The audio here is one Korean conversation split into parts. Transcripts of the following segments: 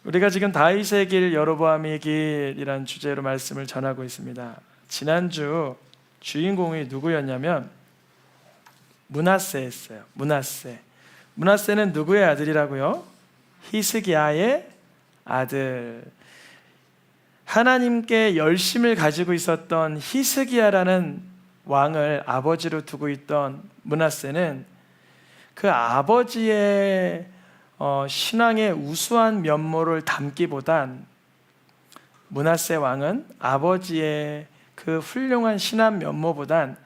우리가 지금 다윗의 길, 여로보암의 길이란 주제로 말씀을 전하고 있습니다. 지난주 주인공이 누구였냐면 므낫세였어요. 므낫세는 누구의 아들이라고요? 히스기야의 아들. 하나님께 열심을 가지고 있었던 히스기야라는 왕을 아버지로 두고 있던 므낫세는 그 아버지의 신앙의 우수한 면모를 담기보단 므낫세 왕은 아버지의 그 훌륭한 신앙 면모보단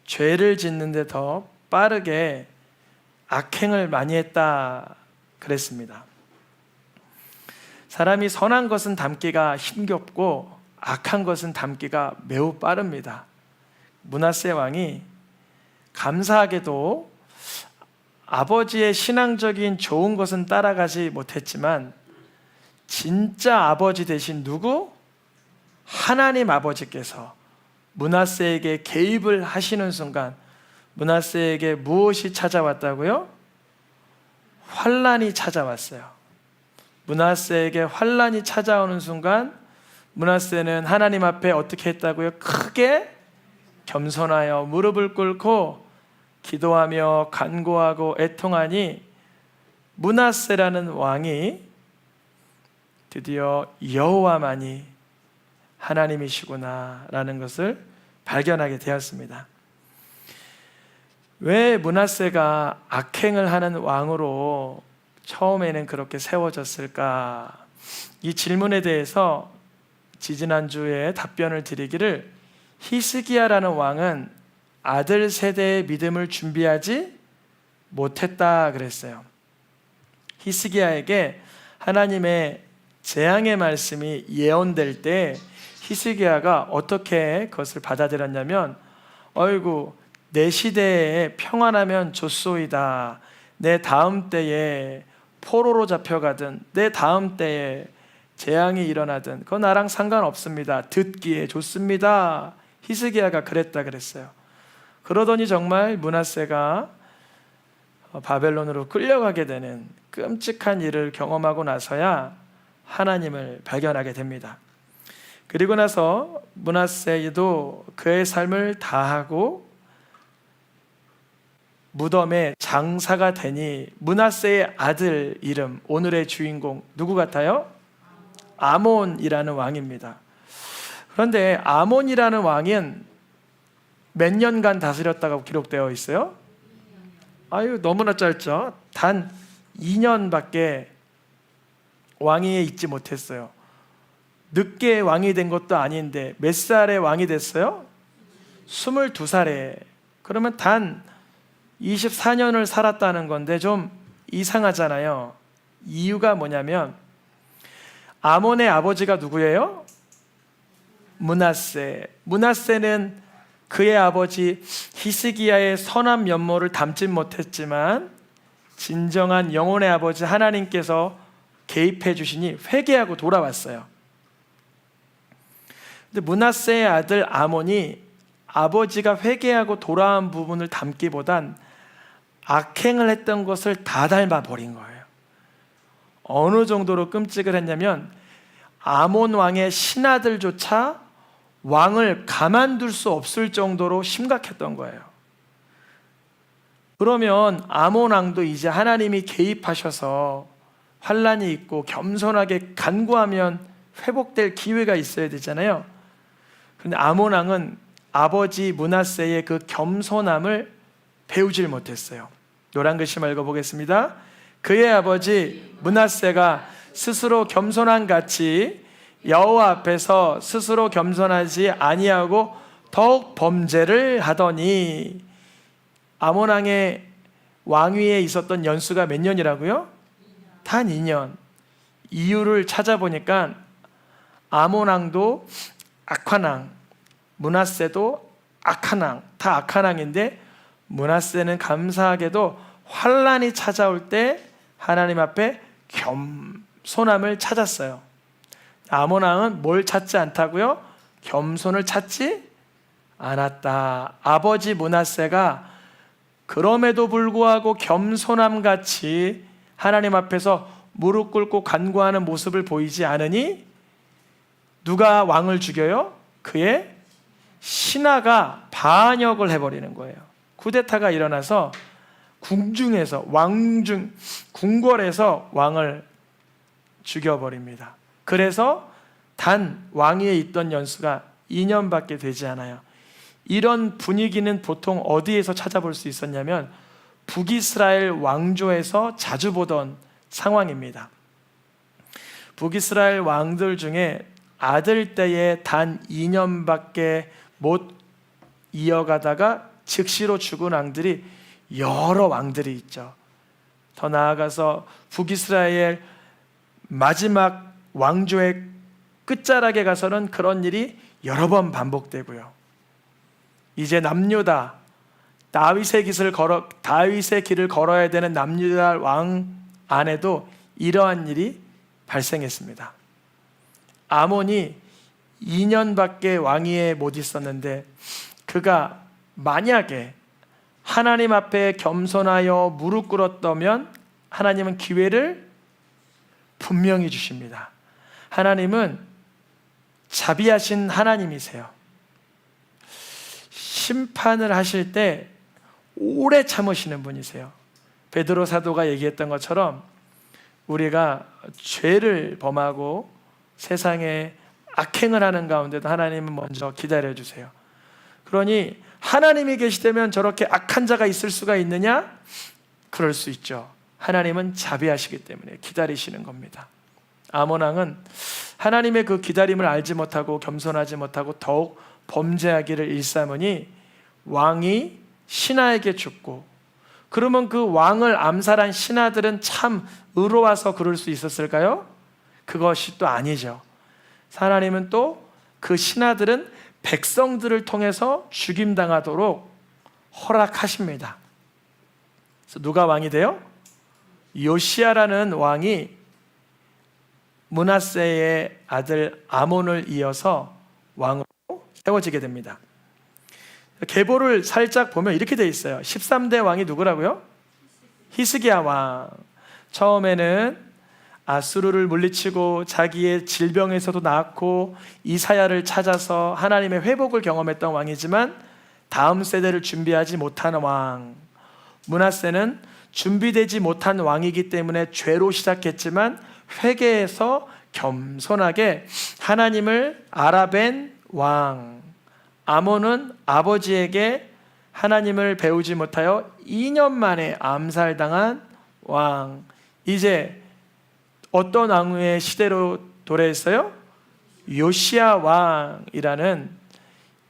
죄를 짓는 데 더 빠르게 악행을 많이 했다 그랬습니다. 사람이 선한 것은 담기가 힘겹고 악한 것은 담기가 매우 빠릅니다. 므낫세 왕이 감사하게도 아버지의 신앙적인 좋은 것은 따라가지 못했지만 진짜 아버지 되신 누구? 하나님 아버지께서 므낫세에게 개입을 하시는 순간 므낫세에게 무엇이 찾아왔다고요? 환난이 찾아왔어요. 므낫세에게 환난이 찾아오는 순간 므낫세는 하나님 앞에 어떻게 했다고요? 크게 겸손하여 무릎을 꿇고 기도하며 간구하고 애통하니 므낫세라는 왕이 드디어 여호와만이 하나님이시구나라는 것을 발견하게 되었습니다. 왜 므낫세가 악행을 하는 왕으로 처음에는 그렇게 세워졌을까? 이 질문에 대해서 지지난주에 답변을 드리기를 히스기야라는 왕은 아들 세대의 믿음을 준비하지 못했다 그랬어요. 히스기야에게 하나님의 재앙의 말씀이 예언될 때 히스기야가 어떻게 그것을 받아들였냐면 어이구 내 시대에 평안하면 좋소이다. 내 다음 때에 포로로 잡혀가든 내 다음 때에 재앙이 일어나든 그건 나랑 상관없습니다. 듣기에 좋습니다. 히스기야가 그랬다 그랬어요. 그러더니 정말 므낫세가 바벨론으로 끌려가게 되는 끔찍한 일을 경험하고 나서야 하나님을 발견하게 됩니다. 그리고 나서 므낫세도 그의 삶을 다하고 무덤에 장사가 되니 므낫세의 아들 이름, 오늘의 주인공 누구 같아요? 아몬이라는 왕입니다. 그런데 아몬이라는 왕은 몇 년간 다스렸다고 기록되어 있어요? 아유, 너무나 짧죠. 단 2년밖에 왕위에 있지 못했어요. 늦게 왕이 된 것도 아닌데 몇 살에 왕이 됐어요? 22살에. 그러면 단 24년을 살았다는 건데 좀 이상하잖아요. 이유가 뭐냐면 아몬의 아버지가 누구예요? 므낫세. 므낫세는 그의 아버지 히스기야의 선한 면모를 담지 못했지만 진정한 영혼의 아버지 하나님께서 개입해 주시니 회개하고 돌아왔어요. 근데 므낫세의 아들 아몬이 아버지가 회개하고 돌아온 부분을 담기보단 악행을 했던 것을 다 닮아버린 거예요. 어느 정도로 끔찍을 했냐면 아몬 왕의 신하들조차 왕을 가만둘 수 없을 정도로 심각했던 거예요. 그러면 아몬 왕도 이제 하나님이 개입하셔서 환난이 있고 겸손하게 간구하면 회복될 기회가 있어야 되잖아요. 그런데 아몬 왕은 아버지 므낫세의 그 겸손함을 배우질 못했어요. 노란 글씨 읽어보겠습니다. 그의 아버지 므낫세가 스스로 겸손한 같이 여호와 앞에서 스스로 겸손하지 아니하고 더욱 범죄를 하더니 아몬 왕의 왕위에 있었던 연수가 몇 년이라고요? 단 2년. 이유를 찾아보니까 아몬 왕도 악한 왕, 므낫세도 악한 왕, 다 악한 왕인데 므낫세는 감사하게도 환난이 찾아올 때 하나님 앞에 겸손함을 찾았어요. 아몬 왕은 뭘 찾지 않다고요? 겸손을 찾지 않았다. 아버지 므낫세가 그럼에도 불구하고 겸손함 같이 하나님 앞에서 무릎 꿇고 간구하는 모습을 보이지 않으니 누가 왕을 죽여요? 그의 신하가 반역을 해버리는 거예요. 쿠데타가 일어나서 궁중에서 궁궐에서 왕을 죽여버립니다. 그래서 단 왕위에 있던 연수가 2년밖에 되지 않아요. 이런 분위기는 보통 어디에서 찾아볼 수 있었냐면 북이스라엘 왕조에서 자주 보던 상황입니다. 북이스라엘 왕들 중에 아들 때에 단 2년밖에 못 이어가다가 즉시로 죽은 왕들이 여러 왕들이 있죠. 더 나아가서 북이스라엘 마지막 왕조의 끝자락에 가서는 그런 일이 여러 번 반복되고요. 이제 남유다 다윗의 길을 걸어야 되는 남유다 왕 안에도 이러한 일이 발생했습니다. 아몬이 2년밖에 왕위에 못 있었는데 그가 만약에 하나님 앞에 겸손하여 무릎 꿇었다면 하나님은 기회를 분명히 주십니다. 하나님은 자비하신 하나님이세요. 심판을 하실 때 오래 참으시는 분이세요. 베드로 사도가 얘기했던 것처럼 우리가 죄를 범하고 세상에 악행을 하는 가운데도 하나님은 먼저 기다려주세요. 그러니 하나님이 계시다면 저렇게 악한 자가 있을 수가 있느냐? 그럴 수 있죠. 하나님은 자비하시기 때문에 기다리시는 겁니다. 아몬 왕은 하나님의 그 기다림을 알지 못하고 겸손하지 못하고 더욱 범죄하기를 일삼으니 왕이 신하에게 죽고, 그러면 그 왕을 암살한 신하들은 참 의로워서 그럴 수 있었을까요? 그것이 또 아니죠. 하나님은 또 그 신하들은 백성들을 통해서 죽임당하도록 허락하십니다. 그래서 누가 왕이 돼요? 요시야라는 왕이 므낫세의 아들 아몬을 이어서 왕으로 세워지게 됩니다. 계보를 살짝 보면 이렇게 돼 있어요. 13대 왕이 누구라고요? 히스기야 왕. 처음에는 아수르를 물리치고 자기의 질병에서도 나았고 이사야를 찾아서 하나님의 회복을 경험했던 왕이지만 다음 세대를 준비하지 못한 왕. 므낫세는 준비되지 못한 왕이기 때문에 죄로 시작했지만 회개해서 겸손하게 하나님을 알아뵌 왕. 아몬은 아버지에게 하나님을 배우지 못하여 2년 만에 암살당한 왕. 이제 어떤 왕의 시대로 도래했어요? 요시야 왕이라는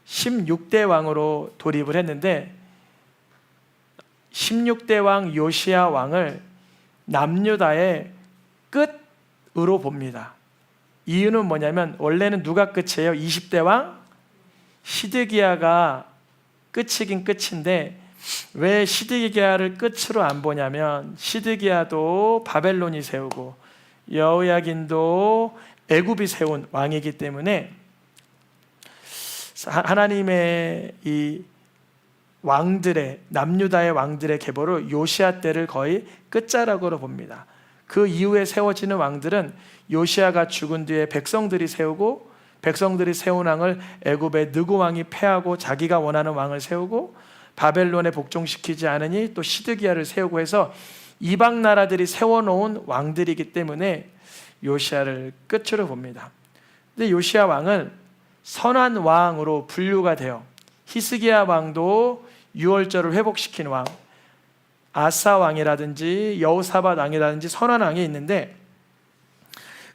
16대 왕으로 돌입을 했는데 16대 왕 요시야 왕을 남유다의 끝으로 봅니다. 이유는 뭐냐면 원래는 누가 끝이에요? 20대 왕 시드기야가 끝이긴 끝인데 왜 시드기야를 끝으로 안 보냐면 시드기야도 바벨론이 세우고 여호야긴도 애굽이 세운 왕이기 때문에 하나님의 이 왕들의 남유다의 왕들의 계보를 요시야 때를 거의 끝자락으로 봅니다. 그 이후에 세워지는 왕들은 요시야가 죽은 뒤에 백성들이 세우고 백성들이 세운 왕을 애굽의 느고 왕이 패하고 자기가 원하는 왕을 세우고 바벨론에 복종시키지 않으니 또 시드기야를 세우고 해서 이방 나라들이 세워놓은 왕들이기 때문에 요시야를 끝으로 봅니다. 근데 요시야 왕은 선한 왕으로 분류가 돼요. 히스기야 왕도 유월절을 회복시킨 왕, 아사 왕이라든지 여호사밧 왕이라든지 선한 왕이 있는데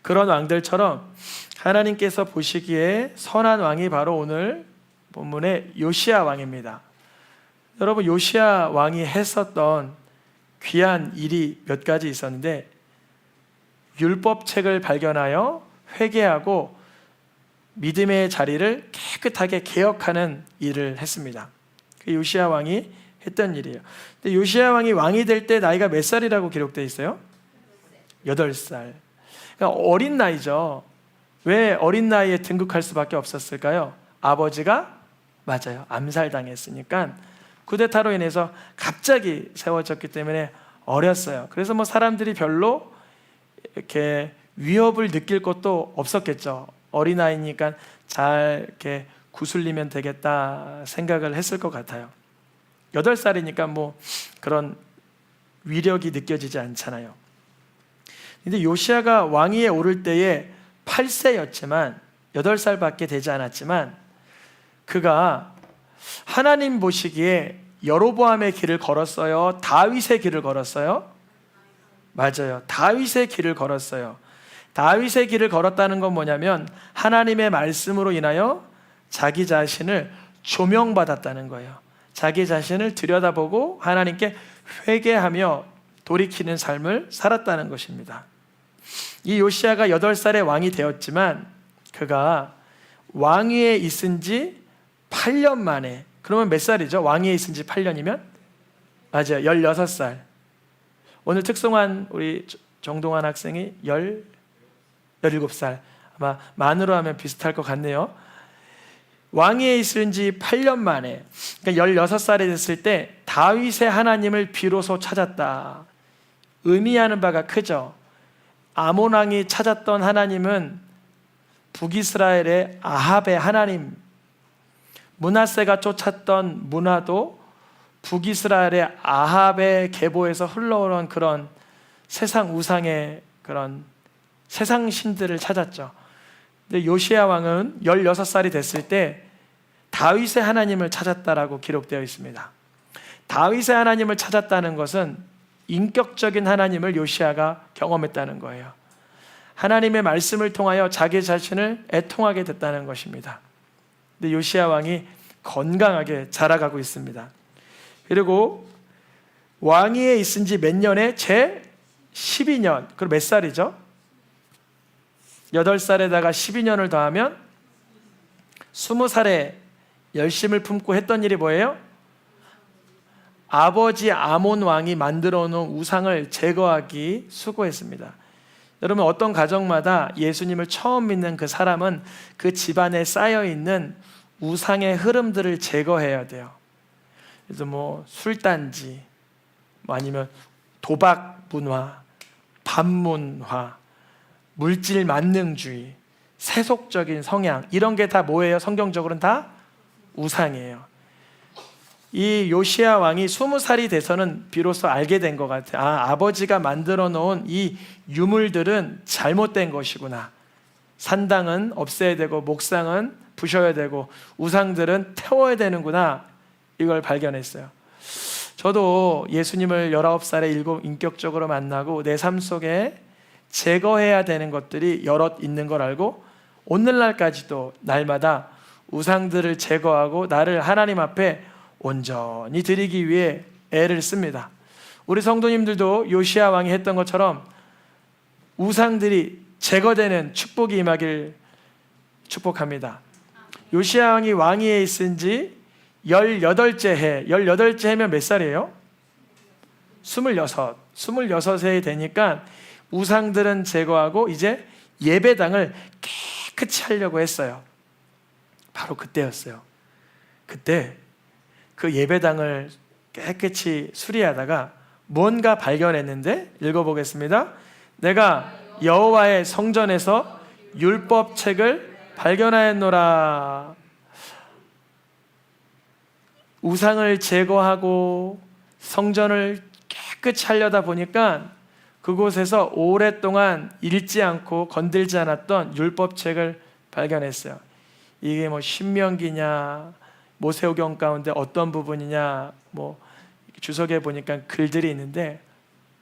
그런 왕들처럼 하나님께서 보시기에 선한 왕이 바로 오늘 본문의 요시야 왕입니다. 여러분, 요시야 왕이 했었던 귀한 일이 몇 가지 있었는데 율법책을 발견하여 회개하고 믿음의 자리를 깨끗하게 개혁하는 일을 했습니다. 그 요시야 왕이 했던 일이에요. 근데 요시야 왕이 왕이 될 때 나이가 몇 살이라고 기록되어 있어요? 8살. 그러니까 어린 나이죠. 왜 어린 나이에 등극할 수밖에 없었을까요? 아버지가 맞아요. 암살당했으니까 쿠데타로 인해서 갑자기 세워졌기 때문에 어렸어요. 그래서 뭐 사람들이 별로 이렇게 위협을 느낄 것도 없었겠죠. 어린아이니까 잘 이렇게 구슬리면 되겠다 생각을 했을 것 같아요. 8살이니까 뭐 그런 위력이 느껴지지 않잖아요. 근데 요시야가 왕위에 오를 때에 8세였지만 8살밖에 되지 않았지만 그가 하나님 보시기에 여로보암의 길을 걸었어요? 다윗의 길을 걸었어요? 맞아요. 다윗의 길을 걸었어요. 다윗의 길을 걸었다는 건 뭐냐면 하나님의 말씀으로 인하여 자기 자신을 조명받았다는 거예요. 자기 자신을 들여다보고 하나님께 회개하며 돌이키는 삶을 살았다는 것입니다. 이 요시야가 8살에 왕이 되었지만 그가 왕위에 있은 지 8년 만에, 그러면 몇 살이죠? 왕위에 있은 지 8년이면? 맞아요. 16살. 오늘 특송한 우리 정동환 학생이 17살. 아마 만으로 하면 비슷할 것 같네요. 왕위에 있은 지 8년 만에, 그러니까 16살이 됐을 때 다윗의 하나님을 비로소 찾았다. 의미하는 바가 크죠. 아몬 왕이 찾았던 하나님은 북이스라엘의 아합의 하나님, 므낫세가 쫓았던 문화도 북이스라엘의 아합의 계보에서 흘러오는 그런 세상 우상의 그런 세상 신들을 찾았죠. 근데 요시야 왕은 16살이 됐을 때 다윗의 하나님을 찾았다라고 기록되어 있습니다. 다윗의 하나님을 찾았다는 것은 인격적인 하나님을 요시야가 경험했다는 거예요. 하나님의 말씀을 통하여 자기 자신을 애통하게 됐다는 것입니다. 근데 요시야 왕이 건강하게 자라가고 있습니다. 그리고 왕위에 있은 지 몇 년에? 제 12년. 그럼 몇 살이죠? 8살에다가 12년을 더하면 20살에 열심을 품고 했던 일이 뭐예요? 아버지 아몬 왕이 만들어 놓은 우상을 제거하기 수고했습니다. 여러분, 어떤 가정마다 예수님을 처음 믿는 그 사람은 그 집안에 쌓여있는 우상의 흐름들을 제거해야 돼요. 그래서 뭐 술단지, 아니면 도박 문화, 반문화, 물질 만능주의, 세속적인 성향, 이런 게 다 뭐예요? 성경적으로는 다 우상이에요. 이 요시야 왕이 20살이 돼서는 비로소 알게 된 것 같아요. 아버지가 만들어 놓은 이 유물들은 잘못된 것이구나. 산당은 없애야 되고 목상은 부셔야 되고 우상들은 태워야 되는구나. 이걸 발견했어요. 저도 예수님을 19살에 인격적으로 만나고 내 삶 속에 제거해야 되는 것들이 여럿 있는 걸 알고 오늘날까지도 날마다 우상들을 제거하고 나를 하나님 앞에 온전히 드리기 위해 애를 씁니다. 우리 성도님들도 요시야 왕이 했던 것처럼 우상들이 제거되는 축복이 임하길 축복합니다. 요시야 왕이 왕위에 있은 지 18째 해, 18째 해면 몇 살이에요? 26세 되니까 우상들은 제거하고 이제 예배당을 깨끗이 하려고 했어요. 바로 그때였어요. 그때 그 예배당을 깨끗이 수리하다가 뭔가 발견했는데 읽어보겠습니다. 내가 여호와의 성전에서 율법책을 발견하였노라. 우상을 제거하고 성전을 깨끗이 하려다 보니까 그곳에서 오랫동안 읽지 않고 건들지 않았던 율법책을 발견했어요. 이게 뭐 신명기냐, 모세오경 가운데 어떤 부분이냐, 뭐 주석에 보니까 글들이 있는데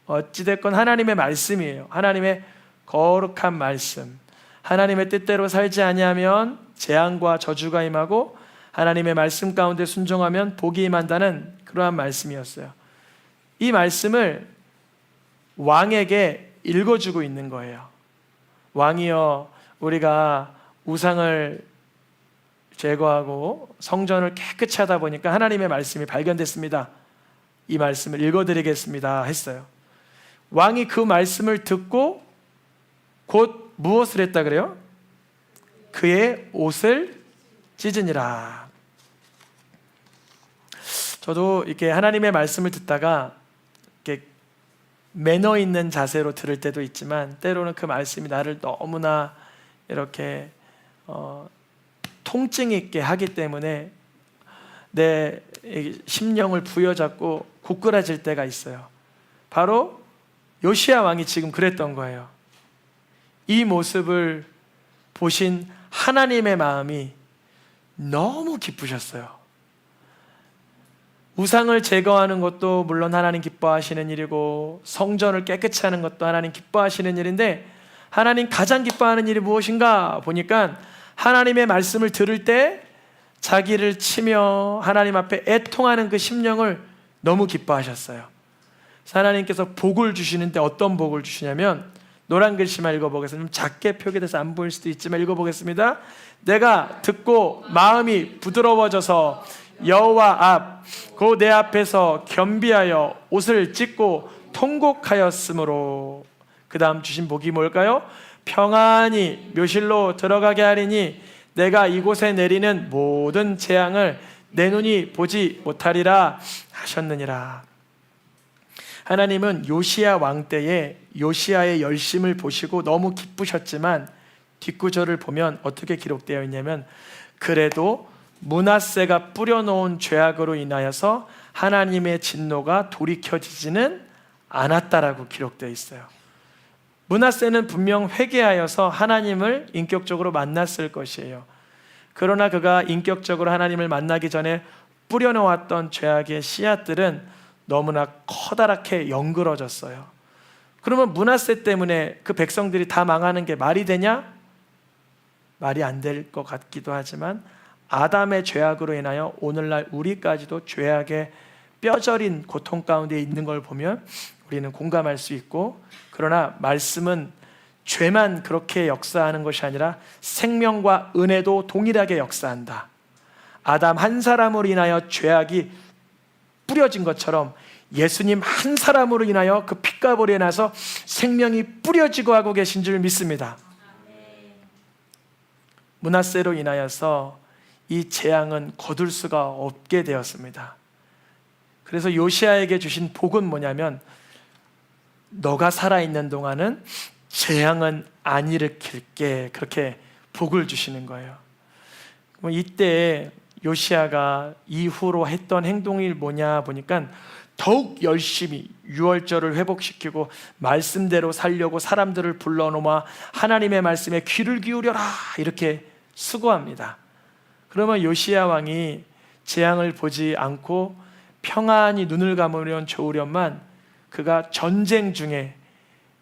어찌됐건 하나님의 말씀이에요. 하나님의 거룩한 말씀. 하나님의 뜻대로 살지 아니하면 재앙과 저주가 임하고 하나님의 말씀 가운데 순종하면 복이 임한다는 그러한 말씀이었어요. 이 말씀을 왕에게 읽어주고 있는 거예요. 왕이여, 우리가 우상을 제거하고 성전을 깨끗이 하다 보니까 하나님의 말씀이 발견됐습니다. 이 말씀을 읽어드리겠습니다 했어요. 왕이 그 말씀을 듣고 곧 무엇을 했다 그래요? 그의 옷을 찢으니라. 저도 이렇게 하나님의 말씀을 듣다가 이렇게 매너 있는 자세로 들을 때도 있지만 때로는 그 말씀이 나를 너무나 이렇게 통증 있게 하기 때문에 내 심령을 부여잡고 고꾸라질 때가 있어요. 바로 요시야 왕이 지금 그랬던 거예요. 이 모습을 보신 하나님의 마음이 너무 기쁘셨어요. 우상을 제거하는 것도 물론 하나님 기뻐하시는 일이고 성전을 깨끗이 하는 것도 하나님 기뻐하시는 일인데, 하나님 가장 기뻐하는 일이 무엇인가 보니까 하나님의 말씀을 들을 때 자기를 치며 하나님 앞에 애통하는 그 심령을 너무 기뻐하셨어요. 하나님께서 복을 주시는데 어떤 복을 주시냐면, 노란 글씨만 읽어보겠습니다. 좀 작게 표기돼서 안 보일 수도 있지만 읽어보겠습니다. 내가 듣고 마음이 부드러워져서 여호와 앞 곧 내 앞에서 겸비하여 옷을 찢고 통곡하였으므로. 그 다음 주신 복이 뭘까요? 평안히 묘실로 들어가게 하리니 내가 이곳에 내리는 모든 재앙을 내 눈이 보지 못하리라 하셨느니라. 하나님은 요시야 왕 때에 요시야의 열심을 보시고 너무 기쁘셨지만 뒷구절을 보면 어떻게 기록되어 있냐면, 그래도 므낫세가 뿌려놓은 죄악으로 인하여서 하나님의 진노가 돌이켜지지는 않았다라고 기록되어 있어요. 므낫세는 분명 회개하여서 하나님을 인격적으로 만났을 것이에요. 그러나 그가 인격적으로 하나님을 만나기 전에 뿌려놓았던 죄악의 씨앗들은 너무나 커다랗게 연그러졌어요. 그러면 므낫세 때문에 그 백성들이 다 망하는 게 말이 되냐? 말이 안 될 것 같기도 하지만 아담의 죄악으로 인하여 오늘날 우리까지도 죄악의 뼈저린 고통 가운데 있는 걸 보면 우리는 공감할 수 있고, 그러나 말씀은 죄만 그렇게 역사하는 것이 아니라 생명과 은혜도 동일하게 역사한다. 아담 한 사람으로 인하여 죄악이 뿌려진 것처럼 예수님 한 사람으로 인하여 그 핏값으로 인해서 생명이 뿌려지고 하고 계신 줄 믿습니다. 므낫세로 인하여서 이 재앙은 거둘 수가 없게 되었습니다. 그래서 요시야에게 주신 복은 뭐냐면, 너가 살아있는 동안은 재앙은 안 일으킬게, 그렇게 복을 주시는 거예요. 이때 요시야가 이후로 했던 행동이 뭐냐 보니까 더욱 열심히 유월절을 회복시키고 말씀대로 살려고 사람들을 불러놓아 하나님의 말씀에 귀를 기울여라 이렇게 수고합니다. 그러면 요시야 왕이 재앙을 보지 않고 평안히 눈을 감으면 좋으련만, 그가 전쟁 중에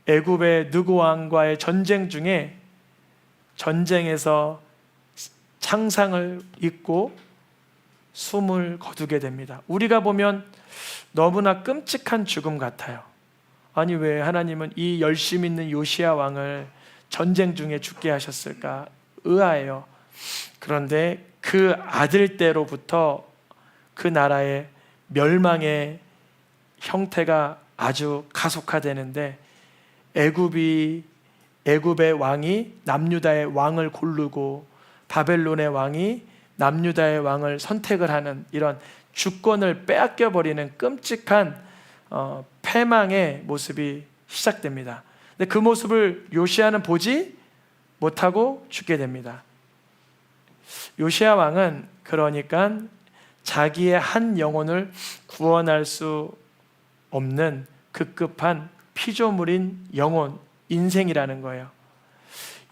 애굽의 느고 왕과의 전쟁 중에 전쟁에서 창상을 입고 숨을 거두게 됩니다. 우리가 보면 너무나 끔찍한 죽음 같아요. 아니, 왜 하나님은 이 열심 있는 요시야 왕을 전쟁 중에 죽게 하셨을까 의아해요. 그런데 그 아들 때로부터 그 나라의 멸망의 형태가 아주 가속화되는데, 애굽의 왕이 남유다의 왕을 고르고 바벨론의 왕이 남유다의 왕을 선택을 하는 이런 주권을 빼앗겨 버리는 끔찍한 패망의 모습이 시작됩니다. 근데 그 모습을 요시야는 보지 못하고 죽게 됩니다. 요시야 왕은 그러니까 자기의 한 영혼을 구원할 수 없는 급급한 피조물인 영혼, 인생이라는 거예요.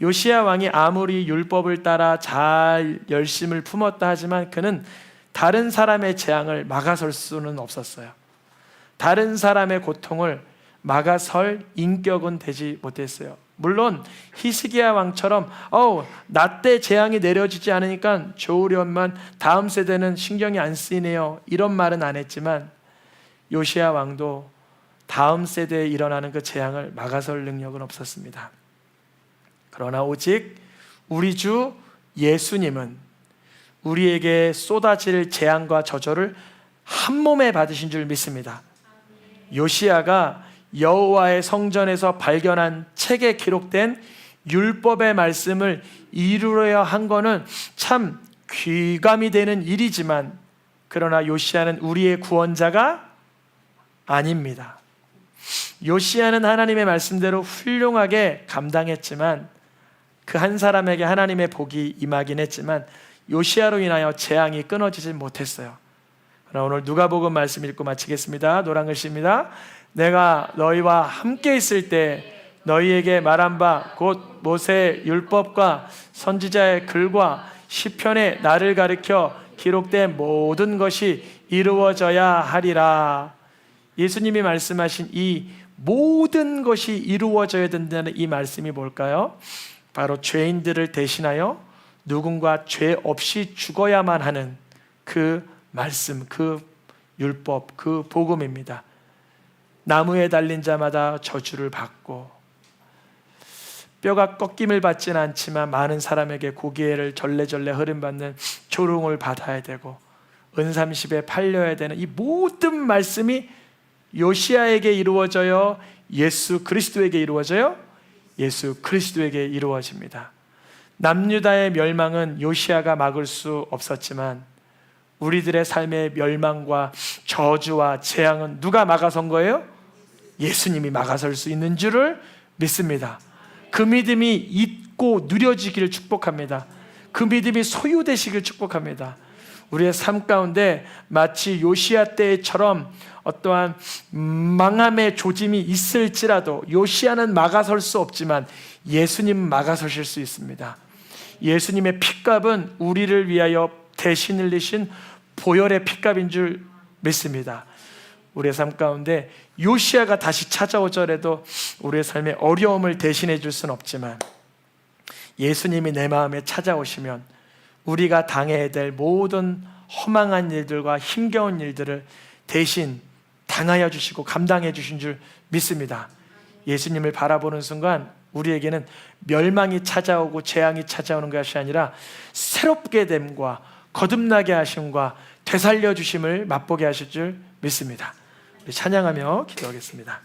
요시야 왕이 아무리 율법을 따라 잘 열심을 품었다 하지만 그는 다른 사람의 재앙을 막아설 수는 없었어요. 다른 사람의 고통을 막아설 인격은 되지 못했어요. 물론 히스기야 왕처럼 나 때 재앙이 내려지지 않으니까 좋으련만 다음 세대는 신경이 안 쓰이네요, 이런 말은 안 했지만, 요시야 왕도 다음 세대에 일어나는 그 재앙을 막아설 능력은 없었습니다. 그러나 오직 우리 주 예수님은 우리에게 쏟아질 재앙과 저주를 한 몸에 받으신 줄 믿습니다. 요시야가 여호와의 성전에서 발견한 책에 기록된 율법의 말씀을 이루어야 한 거는 참 귀감이 되는 일이지만, 그러나 요시야는 우리의 구원자가 아닙니다. 요시야는 하나님의 말씀대로 훌륭하게 감당했지만 그 한 사람에게 하나님의 복이 임하긴 했지만 요시야로 인하여 재앙이 끊어지지 못했어요. 그러나 오늘 누가복음 말씀 읽고 마치겠습니다. 노란 글씨입니다. 내가 너희와 함께 있을 때 너희에게 말한 바 곧 모세의 율법과 선지자의 글과 시편에 나를 가리켜 기록된 모든 것이 이루어져야 하리라. 예수님이 말씀하신 이 모든 것이 이루어져야 된다는 이 말씀이 뭘까요? 바로 죄인들을 대신하여 누군가 죄 없이 죽어야만 하는 그 말씀, 그 율법, 그 복음입니다. 나무에 달린 자마다 저주를 받고 뼈가 꺾임을 받지는 않지만 많은 사람에게 고개를 절레절레 흐름받는 조롱을 받아야 되고 은삼십에 팔려야 되는 이 모든 말씀이 요시야에게 이루어져요? 예수 그리스도에게 이루어져요? 예수 그리스도에게 이루어집니다. 남유다의 멸망은 요시야가 막을 수 없었지만 우리들의 삶의 멸망과 저주와 재앙은 누가 막아선 거예요? 예수님이 막아설 수 있는 줄을 믿습니다. 그 믿음이 있고 누려지기를 축복합니다. 그 믿음이 소유되시길 축복합니다. 우리의 삶 가운데 마치 요시야 때처럼 어떠한 망함의 조짐이 있을지라도 요시야는 막아설 수 없지만 예수님은 막아서실 수 있습니다. 예수님의 핏값은 우리를 위하여 대신 흘리신 보혈의 핏값인 줄 믿습니다. 우리의 삶 가운데 요시야가 다시 찾아오더라도 우리의 삶의 어려움을 대신해 줄 수는 없지만 예수님이 내 마음에 찾아오시면 우리가 당해야 될 모든 허망한 일들과 힘겨운 일들을 대신 당하여 주시고 감당해 주신 줄 믿습니다. 예수님을 바라보는 순간 우리에게는 멸망이 찾아오고 재앙이 찾아오는 것이 아니라 새롭게 됨과 거듭나게 하심과 되살려 주심을 맛보게 하실 줄 믿습니다. 우리 찬양하며 기도하겠습니다.